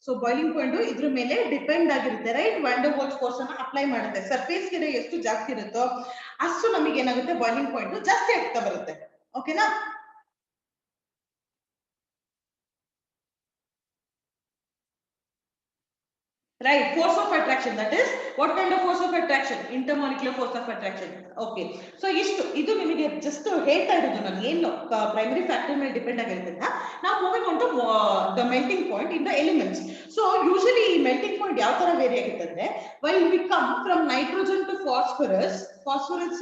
ಸೊ ಬಾಯ್ಲಿಂಗ್ ಪಾಯಿಂಟ್ ಇದ್ರ ಮೇಲೆ ಡಿಪೆಂಡ್ ಆಗಿರುತ್ತೆ, right? Van der Waals force ಅನ್ನ ಅಪ್ಲೈ ಮಾಡುತ್ತೆ. ಸರ್ಫೇಸ್ ಗೆ ಎಷ್ಟು ಜಾಸ್ತಿ ಇರುತ್ತೋ ಅಷ್ಟು ನಮಗೆ ಏನಾಗುತ್ತೆ, ಬಾಯ್ಲಿಂಗ್ ಪಾಯಿಂಟ್ ಜಾಸ್ತಿ ಆಗ್ತಾ ಬರುತ್ತೆ. ಓಕೆನಾ? Right, force of attraction, that is what kind of force of attraction? Intermolecular force of attraction. Okay, so ಇದು ನಿಮಗೆ ಜಸ್ಟ್ ಹೇಳ್ತಾ ಇರೋದು ನಾನು ಏನು ಪ್ರೈಮರಿ ಫ್ಯಾಕ್ಟರ್ ಮೇಲೆ ಡಿಪೆಂಡ್ ಆಗಿರುತ್ತೆ ಅಂತ. ನಾವು moving on to the melting point in the elements. So usually ಈ ಮೆಲ್ಟಿಂಗ್ ಪಾಯಿಂಟ್ ಯಾವ ತರ ವೇರಿ ಆಗುತ್ತೆ ಅಂದ್ರೆ, while we come from nitrogen to phosphorus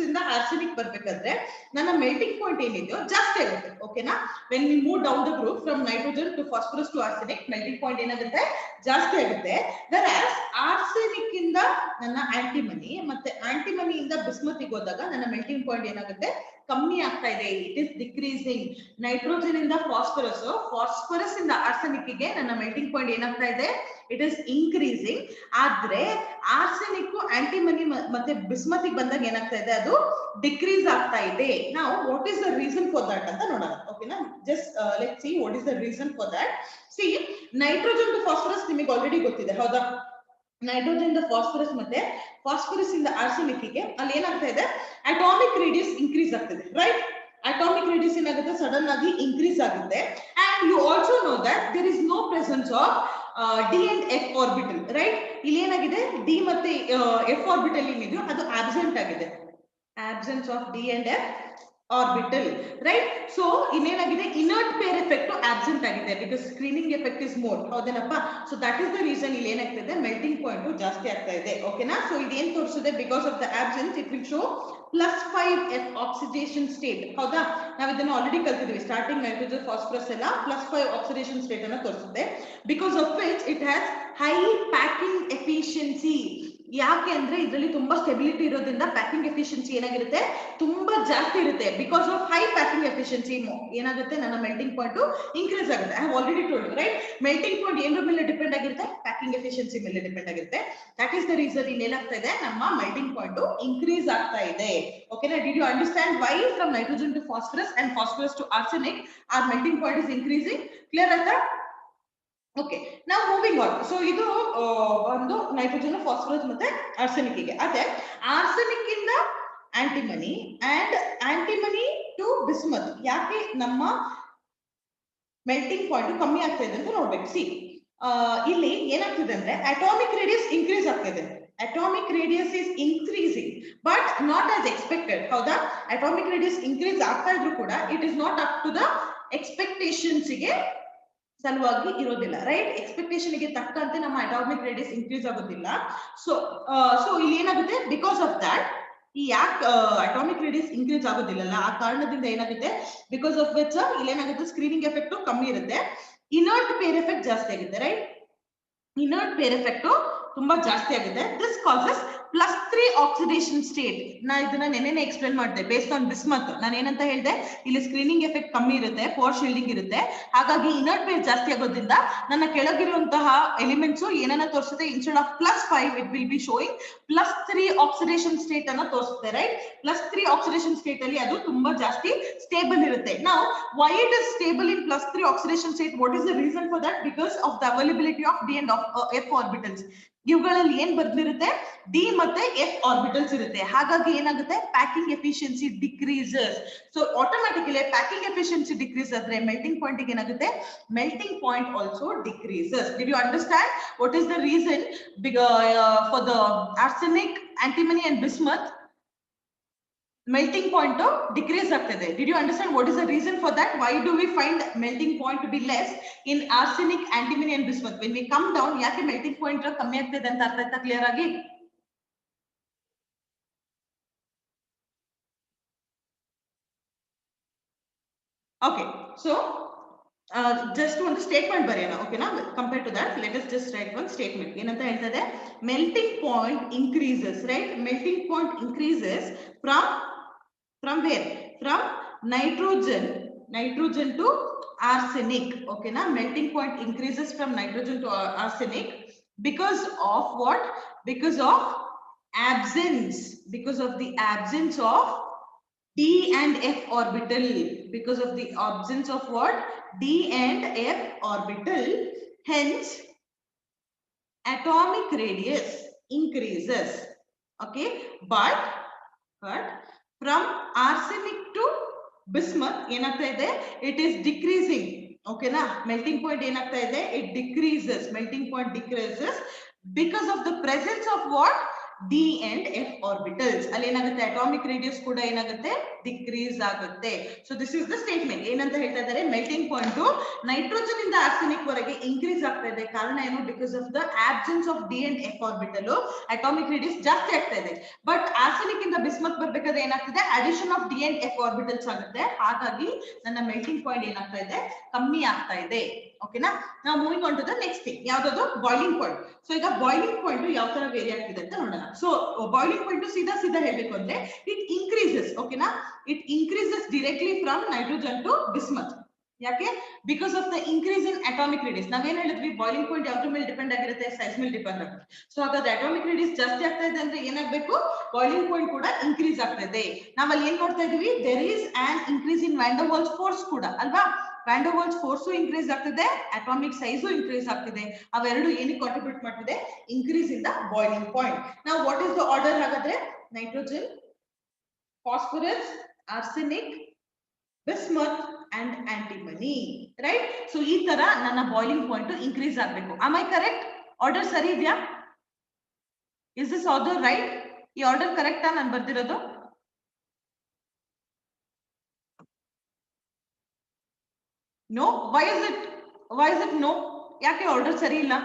ಇಂದ ಆರ್ಸೆನಿಕ್ ಬರ್ಬೇಕಾದ್ರೆ ನನ್ನ ಮೆಲ್ಟಿಂಗ್ ಪಾಯಿಂಟ್ ಏನಿದೆಯೋ ಜಾಸ್ತಿ ಆಗುತ್ತೆ. ಓಕೆನಾ, when we move down the group from nitrogen to phosphorus to arsenic, melting point ಏನಾಗುತ್ತೆ? ಜಾಸ್ತಿ ಆಗುತ್ತೆ. ಆರ್ಸೆನಿಕ್ ಇಂದ ನನ್ನ ಆಂಟಿಮನಿ ಮತ್ತೆ ಆಂಟಿಮನಿ ಇಂದ ಬಿಸ್ಮತಿಗೆ ಹೋದಾಗ ನನ್ನ ಮೆಲ್ಟಿಂಗ್ ಪಾಯಿಂಟ್ ಏನಾಗುತ್ತೆ? ಕಮ್ಮಿ ಆಗ್ತಾ ಇದೆ. It is decreasing. ನೈಟ್ರೋಜನ್ ಇಂದ ಫಾಸ್ಫರಸ್ ಇಂದ ಆರ್ಸೆನಿಕ್ ಗೆ ನನ್ನ ಮೆಲ್ಟಿಂಗ್ ಪಾಯಿಂಟ್ ಏನಾಗ್ತಾ ಇದೆ? It is increasing. ಆದ್ರೆ ಆರ್ಸೆನಿಕ್ ಆಂಟಿಮನಿ ಮತ್ತೆ ಬಿಸ್ಮತಿಗೆ ಬಂದಾಗ ಏನಾಗ್ತಾ ಇದೆ? ಅದು ಡಿಕ್ರೀಸ್ ಆಗ್ತಾ ಇದೆ. ನಾವು what is the reason for that ಅಂತ ನೋಡೋಣ. ಓಕೆನಾ, just let's see what is the reason for that. See, nitrogen to phosphorus ನಿಮಗೆ ಆಲ್ರೆಡಿ ಗೊತ್ತಿದೆ, ಹೌದಾ? ನೈಟ್ರೋಜನ್ ಇಂದ ಫಾಸ್ಫರಸ್ ಮತ್ತೆ ಫಾಸ್ಫರಸ್ ಇಂದ ಆರ್ಸೆನಿಕ್ ಗೆ ಅಲ್ಲಿ ಏನಾಗ್ತಾ ಇದೆ? ಅಟಾಮಿಕ್ ರೇಡಿಯಸ್ ಇನ್ಕ್ರೀಸ್ ಆಗ್ತದೆ, ರೈಟ್? ಅಟಾಮಿಕ್ ರೇಡಿಯಸ್ ಏನಾಗುತ್ತೆ? ಸಡನ್ ಆಗಿ ಇನ್ಕ್ರೀಸ್ ಆಗುತ್ತೆ. And you also know that there is no presence of d and f orbital, right? ಇಲ್ಲಿ ಏನಾಗಿದೆ? ಡಿ ಮತ್ತೆ ಎಫ್ ಆರ್ಬಿಟಲ್ ಏನಿದೆಯೋ ಅದು ಆಬ್ಸೆಂಟ್ ಆಗಿದೆ. Absence of d and f orbital, right? So ಇನ್ನೇನಾಗಿದೆ? ಇನರ್ಟ್ ಪೇರ್ ಎಫೆಕ್ಟ್ ಆಬ್ಸೆಂಟ್ ಆಗಿದೆ because screening effect is more, ಹೌದೇನಪ್ಪ? So that is the reason ಇಲ್ಲಿ ಏನಾಗ್ತಿದೆ? ಮೆಲ್ಟಿಂಗ್ ಪಾಯಿಂಟ್ ಜಾಸ್ತಿ ಆಗ್ತಾ ಇದೆ. ಓಕೆನಾ, ಸೊ ಇದೇನ್ ತೋರಿಸಿದೆ? Because of the absence it will show +5 oxidation state, ಹೌದಾ? ನಾವು ಇದನ್ನ ಆಲ್ರೆಡಿ ಕಲ್ತಿದ್ವಿ. ಸ್ಟಾರ್ಟಿಂಗ್ ನೈಟ್ರೋಜನ್ ಫಾಸ್ಫರಸ್ ಎಲ್ಲ +5 ಆಕ್ಸಿಡೇಷನ್ ಸ್ಟೇಟ್ ಅನ್ನ ತೋರಿಸುತ್ತೆ. Because of which it has high packing efficiency. ಯಾಕೆ ಅಂದ್ರೆ ಇದರಲ್ಲಿ ತುಂಬಾ ಸ್ಟೆಬಿಲಿಟಿ ಇರೋದ್ರಿಂದ ಪ್ಯಾಕಿಂಗ್ ಎಫಿಷಿಯನ್ಸಿ ಏನಾಗಿರುತ್ತೆ? ತುಂಬಾ ಜಾಸ್ತಿ ಇರುತ್ತೆ. Because of high packing efficiency ಏನಾಗುತ್ತೆ? ನನ್ನ ಮೆಲ್ಟಿಂಗ್ ಪಾಯಿಂಟ್ ಇನ್ಕ್ರೀಸ್ ಆಗುತ್ತೆ. I have already told, right? Melting point ಏನರ ಮೇಲೆ ಡಿಪೆಂಡ್ ಆಗಿರುತ್ತೆ? ಪ್ಯಾಕಿಂಗ್ ಎಫಿಷಿಯನ್ಸಿ ಮೇಲೆ ಡಿಪೆಂಡ್ ಆಗಿರುತ್ತೆ. ದಟ್ ಈಸ್ ದ ರೀಸನ್ ಇಲ್ಲಿ ಏನಾಗ್ತಾ ಇದೆ? ನಮ್ಮ ಮೆಲ್ಟಿಂಗ್ ಪಾಯಿಂಟ್ ಇನ್ಕ್ರೀಸ್ ಆಗ್ತಾ ಇದೆ. ಓಕೆನಾ, did you understand why from nitrogen to phosphorus and phosphorus to arsenic our melting point is increasing? Clear ಆಯ್ತಾ? ಓಕೆ, ನಾವು ಮೂವಿಂಗ್ ಆನ್. ಸೊ ಇದು ಒಂದು ನೈಟ್ರೋಜನ್ ಫಾಸ್ಫರಸ್ ಮತ್ತೆ ಆರ್ಸೆನಿಕ್ ಗೆ. ಅದೇ ಆರ್ಸೆನಿಕ್ ಇಂದ antimony and antimony to bismuth ಯಾಕೆ ನಮ್ಮ ಮೆಲ್ಟಿಂಗ್ ಪಾಯಿಂಟ್ ಕಮ್ಮಿ ಆಗ್ತಾ ಇದೆ ಅಂತ ನೋಡ್ಬೇಕು. ಸಿ, ಇಲ್ಲಿ ಏನಾಗ್ತಿದೆ ಅಂದ್ರೆ ಅಟಾಮಿಕ್ ರೇಡಿಯಸ್ ಇನ್ಕ್ರೀಸ್ ಆಗ್ತಿದೆ. Atomic radius is increasing but not as expected, ಹೌದಾ? ಅಟಾಮಿಕ್ ರೇಡಿಯಸ್ ಇನ್ಕ್ರೀಸ್ ಆಗ್ತಾ ಇದ್ರು ಕೂಡ it is not up to the expectations ಗೆ ಸಲುವಾಗಿ ಇರೋದಿಲ್ಲ, ರೈಟ್? ಎಕ್ಸ್ಪೆಕ್ಟೇಷನ್ ಗೆ ತಕ್ಕಂತೆ ನಮ್ಮ ಅಟಾಮಿಕ್ ರೇಡಿಯಸ್ ಇನ್ಕ್ರೀಸ್ ಆಗೋದಿಲ್ಲ. ಸೊ ಇಲ್ಲಿ ಏನಾಗುತ್ತೆ? ಬಿಕಾಸ್ ಆಫ್ ದಟ್ ಈ ಯಾಕೆ ಅಟಾಮಿಕ್ ರೇಡಿಯಸ್ ಇನ್ಕ್ರೀಸ್ ಆಗೋದಿಲ್ಲಲ್ಲ, ಆ ಕಾರಣದಿಂದ ಏನಾಗುತ್ತೆ? ಬಿಕಾಸ್ ಆಫ್ ವಿಚ್ ಇಲ್ಲಿ ಏನಾಗುತ್ತೆ? ಸ್ಕ್ರೀನಿಂಗ್ ಎಫೆಕ್ಟ್ ಕಮ್ಮಿ ಇರುತ್ತೆ, ಇನರ್ಟ್ ಪೇರ್ ಎಫೆಕ್ಟ್ ಜಾಸ್ತಿ ಆಗುತ್ತೆ, ರೈಟ್? ಇನರ್ಟ್ ಪೇರ್ ಎಫೆಕ್ಟ್ ತುಂಬಾ ಜಾಸ್ತಿ ಆಗುತ್ತೆ. This causes +3 oxidation state. ನಾ ಇದನ್ನ ನೆನ್ನೆನೆ ಎಕ್ಸ್ಪ್ಲೇನ್ ಮಾಡಿದೆ ಬೇಸ್ಡ್ ಆನ್ ಬಿಸ್ಮತ್. ನಾನು ಏನಂತ ಹೇಳಿದೆ? ಇಲ್ಲಿ ಸ್ಕ್ರೀನಿಂಗ್ ಎಫೆಕ್ಟ್ ಕಮ್ಮಿ ಇರುತ್ತೆ, ಪೋರ್ ಶೀಲ್ಡಿಂಗ್ ಇರುತ್ತೆ, ಹಾಗಾಗಿ ಇನರ್ಟ್ ಪೇರ್ ಜಾಸ್ತಿ ಆಗೋದ್ರಿಂದ ನನ್ನ ಕೆಳಗಿರುವಂತಹ ಎಲಿಮೆಂಟ್ಸ್ ಏನನ್ನ ತೋರಿಸುತ್ತೆ? Instead of +5 it will B showing +3 oxidation state ಅನ್ನ ತೋರಿಸುತ್ತೆ, ರೈಟ್? +3 ಆಕ್ಸಿಡೇಷನ್ ಸ್ಟೇಟ್ ಅಲ್ಲಿ ಅದು ತುಂಬಾ ಜಾಸ್ತಿ ಸ್ಟೇಬಲ್ ಇರುತ್ತೆ. ನಾವು why it is stable in +3 oxidation state? What is the reason for that? Because of the availability of d and of f orbitals. ಇವುಗಳಲ್ಲಿ ಏನ್ ಬರ್ದಿರುತ್ತೆ? ಡಿ ಮತ್ತೆ ಎಫ್ ಆರ್ಬಿಟಲ್ಸ್ ಇರುತ್ತೆ. ಹಾಗಾಗಿ ಏನಾಗುತ್ತೆ? Packing efficiency decreases. So automatically packing efficiency decrease ಆದ್ರೆ melting point ಏನಾಗುತ್ತೆ? Melting point also decreases. Did you understand what is the reason for the arsenic, antimony and bismuth melting point decrease ಆಗ್ತದೆ? Did you understand what is the reason for that? Why do we find melting point to be less in arsenic, antimony and bismuth? When we come down, ಯಾಕೆ melting point ಕಮ್ಮಿ ಆಗ್ತದೆ ಅಂತ ಅರ್ಥ ಆಯ್ತಾ clear ಆಗಿ? Okay, so just ಒಂದು statement ಬರೆಯೋಣ, ಓಕೆನಾ? Compare to that let us just write one statement. ಏನಂತ ಹೇಳ್ತದೆ? Melting point increases, right? Melting point increases from where? From nitrogen to arsenic. Okay na, melting point increases from nitrogen to arsenic because of what? Because of absence, because of the absence of d and f orbital. Because of the absence of what? d and f orbital, hence atomic radius increases. Okay, but from arsenic to bismuth ಏನಾಗ್ತಾ ಇದೆ? It is decreasing. Okay na, melting point ಏನಾಗ್ತಾ ಇದೆ? It decreases. Melting point decreases because of the presence of what? D and F orbitals. ಅಲ್ಲಿ ಏನಾಗುತ್ತೆ atomic radius ಕೂಡ ಏನಾಗುತ್ತೆ decrease ಆಗುತ್ತೆ. So this is the statement. ಏನಂತ ಹೇಳ್ತಾ ಇದ್ದಾರೆ, ಮೆಲ್ಟಿಂಗ್ ಪಾಯಿಂಟ್ ನೈಟ್ರೋಜನ್ ಇಂದ ಆರ್ಸೆನಿಕ್ ವರೆಗೆ ಇನ್ಕ್ರೀಸ್ ಆಗ್ತಾ ಇದೆ. ಕಾರಣ ಏನು? Because of the absence of d and f orbital atomic radius ಜಾಸ್ತಿ ಆಗ್ತಾ ಇದೆ. ಬಟ್ ಆರ್ಸೆನಿಕ್ ಇಂದ ಬಿಸ್ಮತ್ ಬರ್ಬೇಕಾದ್ರೆ ಏನಾಗ್ತಿದೆ, addition of d and f orbitals ಆಗುತ್ತೆ. ಹಾಗಾಗಿ ನನ್ನ ಮೆಲ್ಟಿಂಗ್ ಪಾಯಿಂಟ್ ಏನಾಗ್ತಾ ಇದೆ, ಕಮ್ಮಿ ಆಗ್ತಾ ಇದೆ. ಓಕೆನಾ? ನಾವು moving on to the next thing, ಯಾವ್ದು? Boiling point. ಸೊ ಈಗ ಬಾಯ್ಲಿಂಗ್ ಪಾಯಿಂಟ್ ಯಾವ ತರ ವೇರಿ ಆಗ್ತಿದೆ ಅಂತ ನೋಡೋಣ. ಸೊ ಬಾಯ್ಲಿಂಗ್ ಪಾಯಿಂಟ್ ಸೀದಾ ಹೇಳ್ಬೇಕು ಅಂದ್ರೆ ಇಟ್ ಇನ್ಕ್ರೀಸಸ್. ಓಕೆನಾ? It increases directly from nitrogen to bismuth. ಯಾಕೆ? Because of the increase in atomic radius. ನಾವೇನ್ ಹೇಳಿದ್ವಿ, ಬಾಯ್ಲಿಂಗ್ ಪಾಯಿಂಟ್ ಯಾವ್ದ್ರ ಮೇಲೆ ಡಿಪೆಂಡ್ ಆಗಿರುತ್ತೆ? ಸೈಜ್ ಮೇಲೆ ಡಿಪೆಂಡ್ ಆಗುತ್ತೆ. ಸೊ ಹಾಗಾದ್ರೆ ಅಟಾಮಿಕ್ ರೇಡಿಯಸ್ ಜಾಸ್ತಿ ಆಗ್ತಾ ಇದೆ ಅಂದ್ರೆ ಏನಾಗಬೇಕು? ಬಾಯ್ಲಿಂಗ್ ಪಾಯಿಂಟ್ ಕೂಡ ಇನ್ಕ್ರೀಸ್ ಆಗ್ತಾ ಇದೆ. ನಾವಲ್ಲಿ ಏನ್ ನೋಡ್ತಾ ಇದೀವಿ, there is an increase in van der Waals force ಕೂಡ ಅಲ್ವಾ? Van der Waals force increase ಆಗ್ತಿದೆ, ಅಟಾಮಿಕ್ ಸೈಜ್ ಇನ್ಕ್ರೀಸ್ ಆಗ್ತಿದೆ. ಅವೆರಡು ಏನಕ್ಕೆ ಕಾಂಟ್ರಿಬ್ಯೂಟ್ ಮಾಡ್ತಿದೆ? Increase in the boiling point. ನಾವು ವಾಟ್ ಇಸ್ ದ ಆರ್ಡರ್ ಹಾಗಾದ್ರೆ? Nitrogen, phosphorus, arsenic, bismuth and antimony, right? So ಈ ತರ ನನ್ನ ಬಾಯ್ಲಿಂಗ್ ಪಾಯಿಂಟ್ ಇನ್ಕ್ರೀಸ್ ಆಗಬೇಕು. am I correct? ಆರ್ಡರ್ ಸರಿ ಇದೆಯಾ? is this order right? ಈ ಆರ್ಡರ್ ಕರೆಕ್ಟಾ ನಾನು ಬರ್ದಿರೋದು? no. why is it no? ಯಾಕೆ ಆರ್ಡರ್ ಸರಿ ಇಲ್ಲ?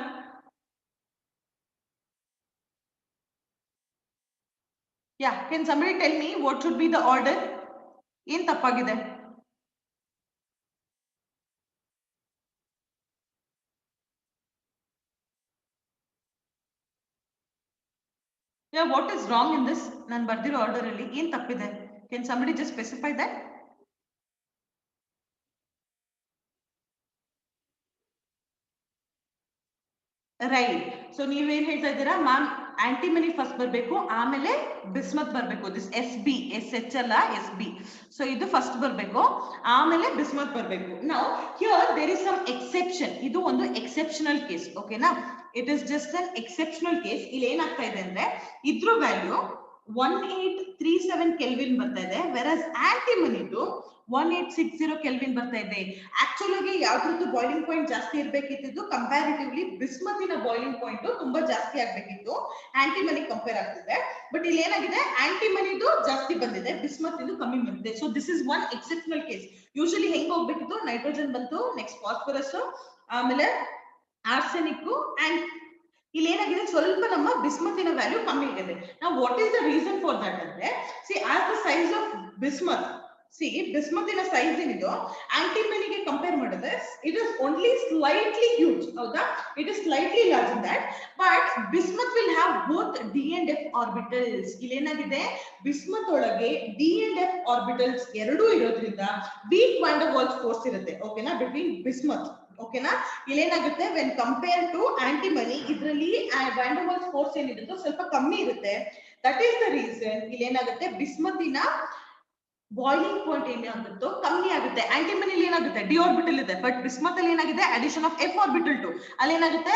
yeah, can somebody tell me what should be the order? ಏನ್ ತಪ್ಪಾಗಿದೆ? yeah, what is wrong in this? ನಾನು ಬರ್ದಿರೋ ಆರ್ಡರ್ ಅಲ್ಲಿ ಏನ್ ತಪ್ಪಿದೆ? can somebody just specify that? Right. So ನೀವೇನ್ ಹೇಳ್ತಾ ಇದ್ದೀರಾ ಮ್ಯಾಮ್? ಆಂಟಿಮನಿ ಫಸ್ಟ್ ಬರ್ಬೇಕು, ಆಮೇಲೆ ಬಿಸ್ಮತ್ ಬರ್ಬೇಕು. This S B, S H ಅಲ್ಲ, ಎಸ್ ಬಿ. ಸೊ ಇದು ಫಸ್ಟ್ ಬರ್ಬೇಕು, ಆಮೇಲೆ ಬಿಸ್ಮತ್ ಬರ್ಬೇಕು. ನಾವು here there is some exception. ಇದು ಒಂದು ಎಕ್ಸೆಪ್ಷನಲ್ ಕೇಸ್. ಓಕೆನಾ? It is just an exceptional case. ಇಲ್ಲಿ ಏನಾಗ್ತಾ ಇದೆ ಅಂದ್ರೆ ಇದ್ರ ವ್ಯಾಲ್ಯೂ 1837 ಕೆಲ್ವಿನ್ ಬರ್ತಾ ಇದೆ, ವೆರಸ್ ಆಂಟಿಮನಿದು 1860 ಕೆಲ್ವಿನ್ ಬರ್ತಾ ಇದೆ. ಆಕ್ಚುಲಿ ಯಾವ್ದ್ರದ್ದು ಬಾಯ್ಲಿಂಗ್ ಪಾಯಿಂಟ್ ಜಾಸ್ತಿ ಇರ್ಬೇಕಿತ್ತು? ಕಂಪ್ಯಾರಿಟಿವ್ಲಿ ಬಿಸ್ಮತಿನ ಬಾಯ್ಲಿಂಗ್ ಪಾಯಿಂಟ್ ತುಂಬಾ ಜಾಸ್ತಿ ಆಗ್ಬೇಕಿತ್ತು, ಆಂಟಿಮನಿ ಕಂಪೇರ್ ಆಗ್ತಿದೆ. ಬಟ್ ಇಲ್ಲಿ ಏನಾಗಿದೆ, ಆಂಟಿಮನಿದು ಜಾಸ್ತಿ ಬಂದಿದೆ, ಬಿಸ್ಮತ್ ಇದು ಕಮ್ಮಿ ಬಂದಿದೆ. So this is one exceptional case. Usually ಹೆಂಗ್ ಹೋಗ್ಬೇಕಿತ್ತು? ನೈಟ್ರೋಜನ್ ಬಂತು, ನೆಕ್ಸ್ಟ್ ಫಾಸ್ಫರಸ್, ಆಮೇಲೆ ಆರ್ಸೆನಿಕ್, ಅಂಡ್ ಇಲ್ಲಿ ಏನಾಗಿದೆ, ಸ್ವಲ್ಪ ನಮ್ಮ ಬಿಸ್ಮತಿನ ವ್ಯಾಲ್ಯೂ ಕಮ್ಮಿ ಆಗಿದೆ. ನಾವು what is the reason for that ಅಂದ್ರೆ, see as the size of bismuth, see ಬಿಸ್ಮತಿನ ಸೈಜ್ ಏನಿದು ಆಂಟಿಮನಿಗೆ ಕಂಪೇರ್ ಮಾಡಿದ್ರೆ it is only slightly huge. ಹೌದಾ? It is slightly large in that, but bismuth will have both d and f orbitals. ಇಲ್ಲಿ ಏನಾಗಿದೆ, bismuth ಒಳಗೆ D and f orbitals ಎರಡೂ ಇರೋದ್ರಿಂದ weak van der Waals force ಇರುತ್ತೆ. ಓಕೆನಾ? Between bismuth. ಓಕೆನಾ? ಇಲ್ಲೇನಾಗುತ್ತೆ, ವೆನ್ ಕಂಪೇರ್ ಟು ಆಂಟಿಮನಿ ಇದರಲ್ಲಿ ವ್ಯಾನ್ ಡೆರ್ ವಾಲ್ಸ್ ಫೋರ್ಸ್ ಏನಿರುತ್ತೋ ಸ್ವಲ್ಪ ಕಮ್ಮಿ ಇರುತ್ತೆ. ದಟ್ ಈಸ್ ದ ರೀಸನ್ ಇಲ್ಲಿ ಏನಾಗುತ್ತೆ, ಬಿಸ್ಮತಿನ ಬಾಯ್ಲಿಂಗ್ ಪಾಯಿಂಟ್ ಏನಾಗುತ್ತೋ ಕಮ್ಮಿ ಆಗುತ್ತೆ. ಆಂಟಿಮನಿಲಿ ಏನಾಗುತ್ತೆ, ಡಿ ಆರ್ಬಿಟಲ್ ಇದೆ, ಬಟ್ ಬಿಸ್ಮತ್ ಅಲ್ಲಿ ಏನಾಗಿದೆ, addition of f orbital too, ಅಲ್ಲಿ ಏನಾಗುತ್ತೆ,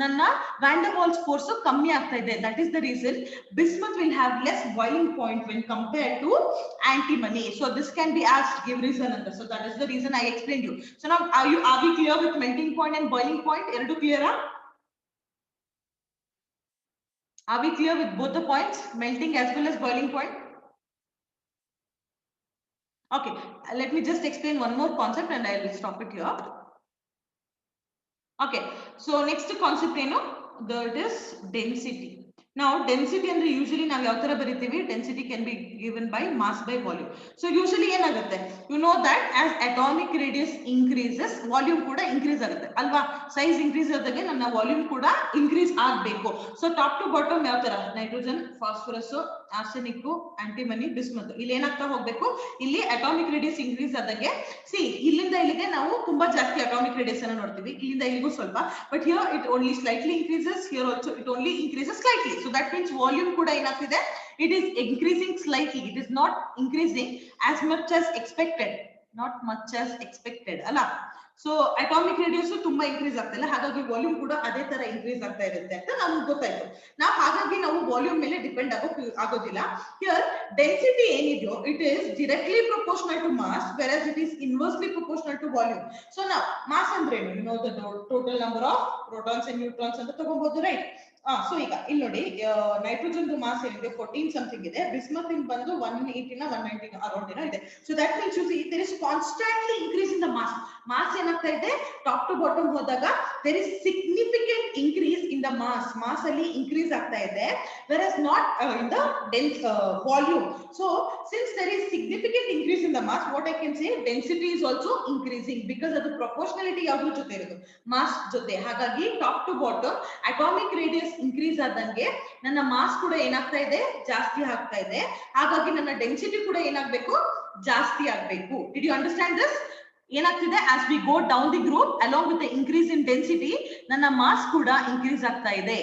ನನ್ನ ವ್ಯಾನ್ ಡೆರ್ ವಾಲ್ಸ್ ಫೋರ್ಸ್ ಕಮ್ಮಿ ಆಗ್ತಾ ಇದೆ. That is the reason bismuth will have less boiling point when compare to antimony. So this can be asked, give reason under. So that is the reason I explained you. So now are we clear with melting point and boiling point? Eradu clear? Are we clear with both the points, melting as well as boiling point? Okay, let me just explain one more concept and I will stop it here. Okay, so next concept that is density. Now density ಅಂದ್ರೆ usually ನಾವು ಯಾವ ತರ ಬರೀತೀವಿ, density can be given by mass by volume. So usually ಏನಾಗುತ್ತೆ, you know that as atomic radius increases volume ಕೂಡ increase ಆಗುತ್ತೆ ಅಲ್ವಾ? Size increase ಆದಾಗೆ ನನ್ನ ವಾಲ್ಯೂಮ್ ಕೂಡ ಇನ್ಕ್ರೀಸ್ ಆಗಬೇಕು. ಸೊ ಟಾಪ್ ಟು ಬಾಟಮ್ ಯಾವ ತರ, nitrogen, phosphorus, arsenic, antimony, bismuth, ಇಲ್ಲಿ ಏನಾಗ್ತಾ ಹೋಗ್ಬೇಕು, ಇಲ್ಲಿ ಅಟಾಮಿಕ್ ರೇಡಿಯಸ್ ಇನ್ಕ್ರೀಸ್ ಆದಾಗೆ, ಸಿ ಇಲ್ಲಿಂದ ಇಲ್ಲಿಗೆ ನಾವು ತುಂಬಾ ಜಾಸ್ತಿ ಅಟಾಮಿಕ್ ರೇಡಿಯಸ್ ಅನ್ನು ನೋಡ್ತೀವಿ, ಇಲ್ಲಿಂದ ಇಲ್ಲಿಗೂ ಸ್ವಲ್ಪ, but here it only slightly increases, here also it only increases slightly. So that means volume kuda enagide, it is increasing slightly, it is not increasing as much as expected, not much as expected alla. So atomic radius ತುಂಬಾ increase ಆಗ್ತಾ ಇಲ್ಲ, ಹಾಗಾಗಿ volume ಕೂಡ ಅದೇ ತರ increase ಆಗ್ತಾ ಇರುತ್ತೆ ಅಂತ ನಮ್ಗೆ ಗೊತ್ತಾಯ್ತು. ಹಾಗಾಗಿ ನಾವು ವಾಲ್ಯೂಮ್ ಮೇಲೆ ಡಿಪೆಂಡ್ ಆಗೋದಿಲ್ಲ. ಹಿಯರ್ ಡೆನ್ಸಿಟಿ ಏನಿದೆಯೋ it is directly proportional to mass, versus it is inversely proportional to volume. So ನಾವು ಮಾಸ್ ಅಂದ್ರೆ ಏನು, you know the total number of protons and neutrons ಅಂತ ತಗೋಬಹುದು, ರೈಟ್? ಸೊ ಈಗ ಇಲ್ಲಿ ನೋಡಿ, ನೈಟ್ರೋಜನ್ ಮಾಸ್ ಏನಿದೆ 14 ಸಮಥಿಂಗ್ ಇದೆ, ಬಿಸ್ಮತ್ ಬಂದು 180 190 ಅರೌಂಡ್ ಇದೆ. So that means you see there is constantly increase in the mass. Mass ಏನಾಗ್ತಾ ಇದೆ, ಟಾಪ್ ಟು ಬಾಟಮ್ ಹೋದಾಗ there is significant increase in the mass. Mass ಅಲ್ಲಿ ಇನ್ಕ್ರೀಸ್ ಆಗ್ತಾ ಇದೆ, whereas not in the dense volume. So since there is significant increase in the mass, what I can say, density is also increasing because of the proportionality ಯಾವ್ದ್ರ ಜೊತೆ ಇರೋದು, mass ಜೊತೆ. ಹಾಗಾಗಿ top to bottom atomic radius increase ಆದಂಗೆ ನನ್ನ mass ಕೂಡ ಏನಾಗ್ತಾ ಇದೆ, ಜಾಸ್ತಿ ಆಗ್ತಾ ಇದೆ. ಹಾಗಾಗಿ ನನ್ನ ಡೆನ್ಸಿಟಿ ಕೂಡ ಏನಾಗಬೇಕು, ಜಾಸ್ತಿ ಆಗಬೇಕು. Did you understand this? ಏನಾಗ್ತಿದೆ, as we go down the group along with the increase in density, ನನ್ನ ಮಾಸ್ ಕೂಡ ಇನ್ಕ್ರೀಸ್ ಆಗ್ತಾ ಇದೆ.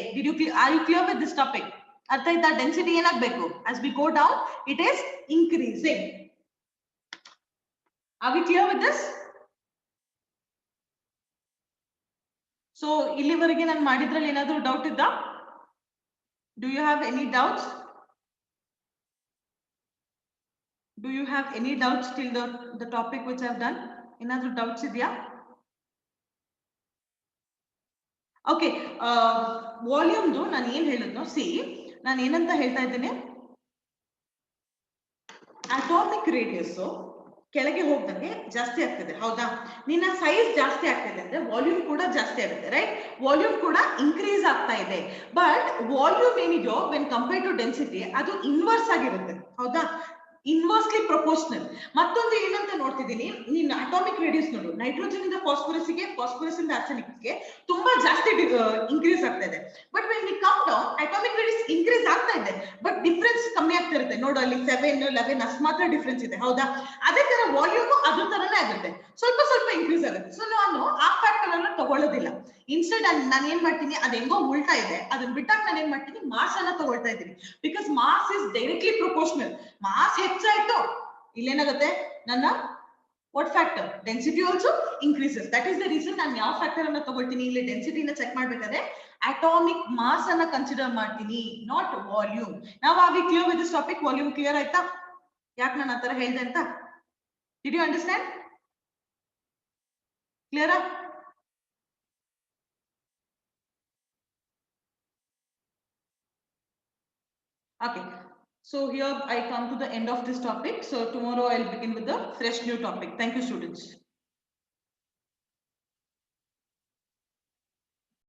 Are you clear with this topic? ಅರ್ಥ ಆಯ್ತಾ? ಡೆನ್ಸಿಟಿ ಏನಾಗಬೇಕು, as we go down it is increasing. Are we clear with this? So ಇಲ್ಲಿವರೆಗೆ ನಾನು ಮಾಡಿದ್ರಲ್ಲಿ ಏನಾದರೂ ಡೌಟ್ ಇದ್ದ? Do you have any doubts? Do you have any doubts till the topic which I have done? ಏನಾದರೂ doubts ಇದೆಯಾ? Okay, ವಾಲ್ಯೂಮ್ದು ನಾನು ಏನ್ ಹೇಳಿದ್ನೋ, C ನಾನು ಏನಂತ ಹೇಳ್ತಾ ಇದ್ದೇನೆ, ಅಟಾಮಿಕ್ ರೇಡಿಯಸ್ ಕೆಳಗೆ ಹೋಗ್ದಂಗೆ ಜಾಸ್ತಿ ಆಗ್ತದೆ, ಹೌದಾ? ನಿನ್ನ ಸೈಜ್ ಜಾಸ್ತಿ ಆಗ್ತಿದೆ ಅಂದ್ರೆ ವಾಲ್ಯೂಮ್ ಕೂಡ ಜಾಸ್ತಿ ಆಗುತ್ತೆ, ರೈಟ್? ವಾಲ್ಯೂಮ್ ಕೂಡ ಇನ್ಕ್ರೀಸ್ ಆಗ್ತಾ ಇದೆ. ಬಟ್ ವಾಲ್ಯೂಮ್ ಏನಿದೆಯೋ ವೆನ್ ಕಂಪೇರ್ ಟು ಡೆನ್ಸಿಟಿ ಅದು ಇನ್ವರ್ಸ್ ಆಗಿರುತ್ತೆ, ಹೌದಾ? Inversely proportional. ಮತ್ತೊಂದು ಏನಂತ ನೋಡ್ತಿದ್ದೀನಿ, ನೀನ್ ಅಟಾಮಿಕ್ ರೇಡಿಯಸ್ ನೋಡು, ನೈಟ್ರೋಜನ್ ಇಂದ ಫಾಸ್ಫರಸ್ಗೆ, ಫಾಸ್ಫರಸ್ ಇಂದ ಆರ್ಸೆನಿಕ್ಗೆ ತುಂಬಾ ಜಾಸ್ತಿ ಇನ್ಕ್ರೀಸ್ ಆಗ್ತಾ ಇದೆ. But when we come down atomic radius increase ಆಗ್ತಾ ಇದೆ, ಬಟ್ ಡಿಫ್ರೆನ್ಸ್ ಕಮ್ಮಿ ಆಗ್ತಾ ಇರುತ್ತೆ. ನೋಡು ಅಲ್ಲಿ 7, 11 ಅಷ್ಟು ಮಾತ್ರ ಡಿಫ್ರೆನ್ಸ್ ಇದೆ, ಹೌದಾ? ಅದೇ ತರ ವಾಲ್ಯೂಮ್ ಅದ್ರ ತರನೇ ಆಗುತ್ತೆ, ಸ್ವಲ್ಪ ಸ್ವಲ್ಪ ಇನ್ಕ್ರೀಸ್ ಆಗುತ್ತೆ. ಸೊ ನಾನು ಆ ಫ್ಯಾಕ್ಟರ್ ಅನ್ನ ತಗೊಳ್ಳೋದಿಲ್ಲ. ಇನ್ಸ್ಟೆಡ್ ನಾನು ಏನ್ ಮಾಡ್ತೀನಿ, ಅದ್ ಹೆಂಗೋ ಉಲ್ಟಾ ಇದೆ, ಅದನ್ನ ಬಿಟ್ಟಾಗ ನಾನು ಏನ್ ಮಾಡ್ತೀನಿ, ಮಾಸ್ ಅನ್ನ ತಗೊಳ್ತಾ ಇದ್ದೀನಿ. Because mass is directly proportional. Mass ಹೆಚ್ಚಾಯ್ತು, ಇಲ್ಲೇನಾಗುತ್ತೆ, ನನ್ನ what factor, density also increases. That is the reason ನಾನು ಯಾವ ಫ್ಯಾಕ್ಟರ್ ಅನ್ನ ತಗೊಳ್ತೀನಿ, ಇಲ್ಲಿ ಡೆನ್ಸಿಟಿನ ಚೆಕ್ ಮಾಡ್ಬೇಕಾದ್ರೆ ಅಟಾಮಿಕ್ ಮಾಸ್ ಅನ್ನ ಕನ್ಸಿಡರ್ ಮಾಡ್ತೀನಿ, ನಾಟ್ ವಾಲ್ಯೂಮ್. ನಾವು ಆಗಿ clear with this topic? Volume clear ಆಯ್ತಾ? ಯಾಕೆ ನಾನು ಆ ತರ ಹೇಳ್ದೆ ಅಂತ? Did you understand? ಕ್ಲಿಯರಾ? Okay, so here I come to the end of this topic. So tomorrow I'll begin with the fresh new topic. Thank you, students.